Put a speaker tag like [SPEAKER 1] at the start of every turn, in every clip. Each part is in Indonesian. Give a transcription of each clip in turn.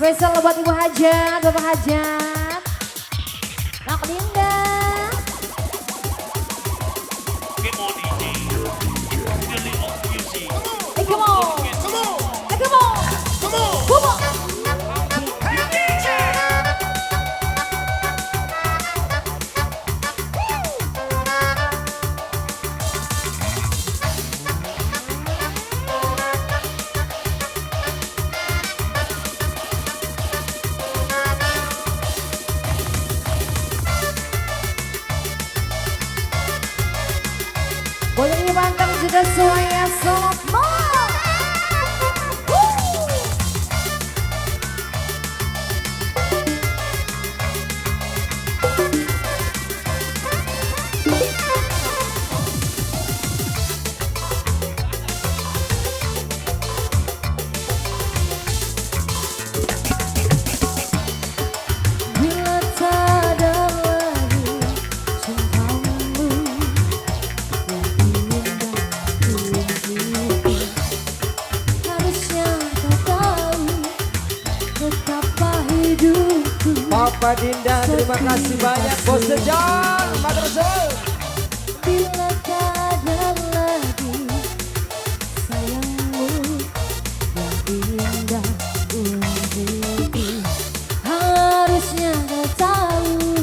[SPEAKER 1] Spesial buat Ibu Hajat, Bapak Hajat. Nak Linda.
[SPEAKER 2] Come on, DJ. Really on music.
[SPEAKER 1] Hey, come on. Hey, come on. Come on. Boleh dibantang juga semuanya semua. Bila tak ada lagi cintamu
[SPEAKER 3] Papa Dinda, terima kasih banyak Bos Sejong, Madrasah.
[SPEAKER 1] Bila tak ada lagi sayangmu yang indah untukku, harusnya kau tahu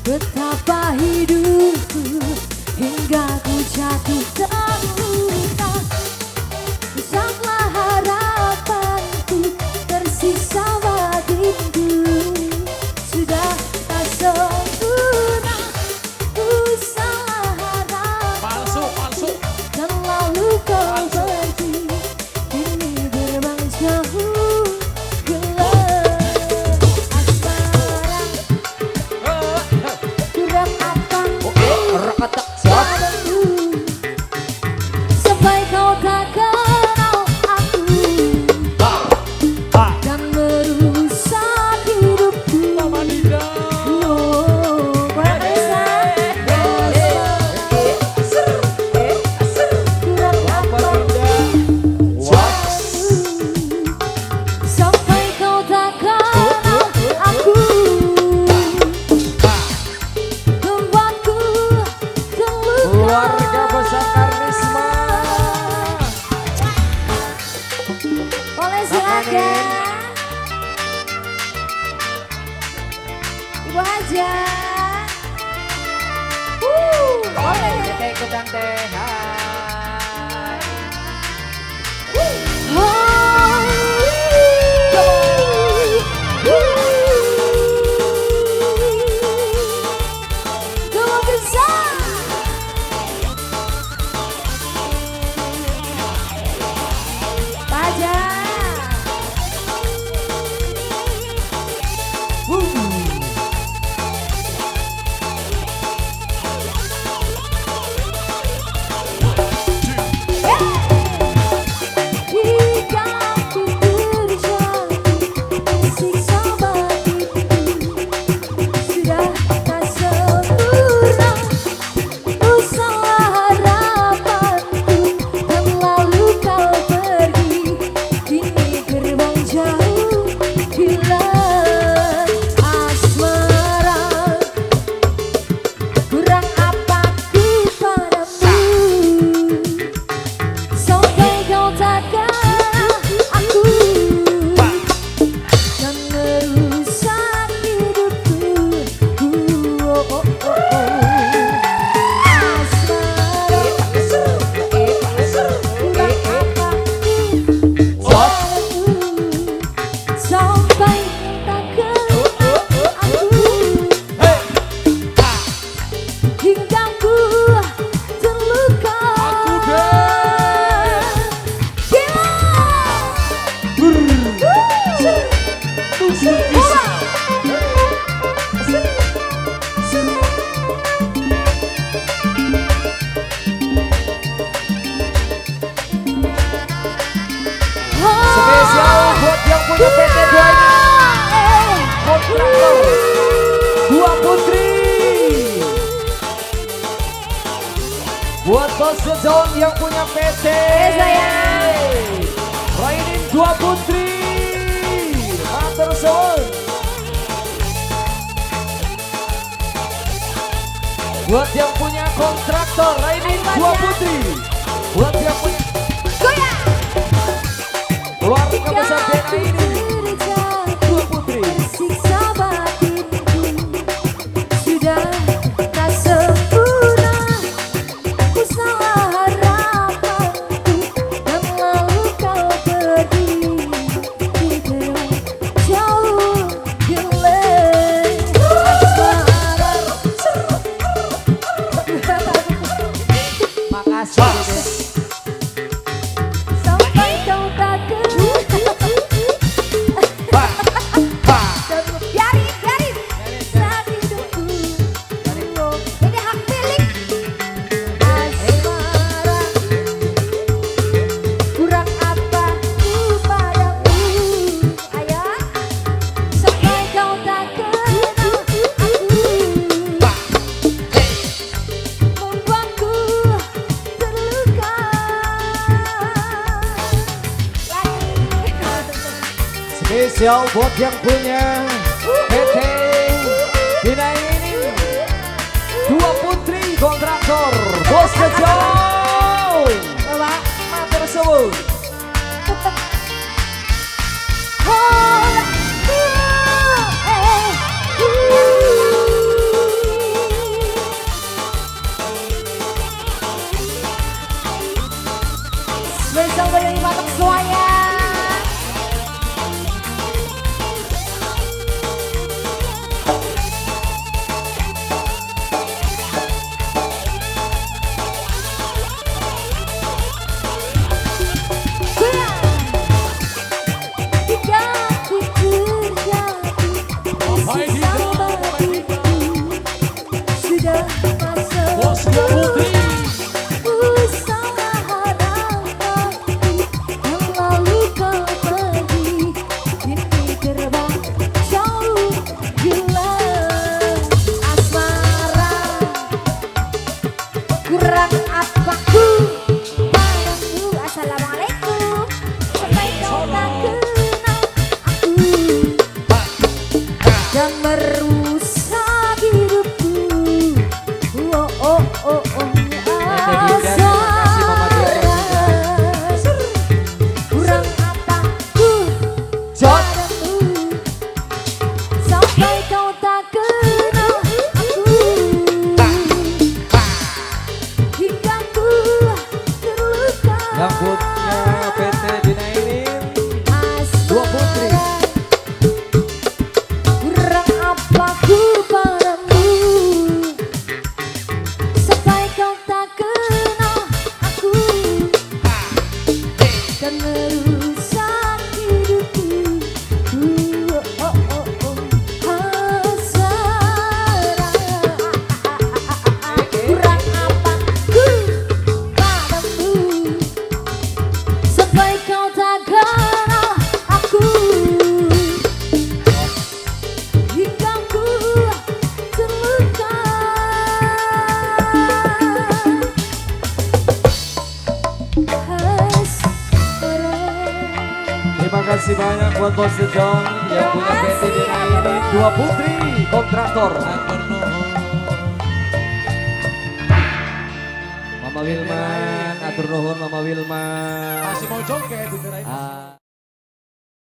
[SPEAKER 1] betapa hidupku hingga ku jatuh terluka. Besarlah harapanku tersisa batinku. Sudah tak sempurna, ku salah harap.
[SPEAKER 2] Palsu.
[SPEAKER 1] Dan lalu kau pergi, kini terbang jauh gelap asmara. Kurang apa padamu, sampai kau tak kenal aku dan merusak hidupku.
[SPEAKER 2] Mama Dinda. Sampai kau tak kenal aku, membuatku terluka.
[SPEAKER 3] Keluarga besar Karisma.
[SPEAKER 1] Boleh silakan Ibu Hajat. Boleh.
[SPEAKER 3] Kita ikutan teh. Hai. Buat Bos Sejong yang punya PT.
[SPEAKER 1] Sayang.
[SPEAKER 3] Rainin dua putri. Buat yang punya kontraktor ini dua putri. Buat yang punya
[SPEAKER 1] Goyang.
[SPEAKER 3] keluarga besar Dena ini dua putri.
[SPEAKER 1] Siksa batinku sudah tak sempurna. Ku salah harapanku dan lalu kau pergi di jauh gelap asmara.
[SPEAKER 3] Makasih Dede.
[SPEAKER 1] Sampai kau tak biarin saat hidupku. Ini hak milik asmara. Kurang apa ku padamu? Ayo, sampai kau tak kenal aku, membuatku terluka.
[SPEAKER 3] Spesial buat yang punya PT Dina ini dua putri kontraktor Bos Kejong.
[SPEAKER 1] Bapak,
[SPEAKER 3] Matur suwun.
[SPEAKER 1] Spesial bayang matok semuanya. Sudah masuk usaha harapanku yang lalu kau pergi di terbang jauh gelap asmara. Kurang apa ku padamu? Assalamualaikum. Sampai kau tak kenal aku dan merusak hidupku. Oh oh oh oh asmara. Kurang apa ku padamu? Sampai kau tak kenal aku, hingga ku terluka.
[SPEAKER 3] Yang punya PT Dina ini dua putri.
[SPEAKER 1] Kurang apa ku padamu? Sampai kau tak kenal aku dan merusak hidupku. Oh oh oh oh asmara. Kurang apa ku padamu? Sampai kau tak kenal aku, hingga ku terluka.
[SPEAKER 3] Terima kasih banyak buat Bos Kejong yang punya PT Dina ini dua putri kontraktor. Mama Wilman, atur nuhun Mama Wilman.
[SPEAKER 4] Masih mau joget di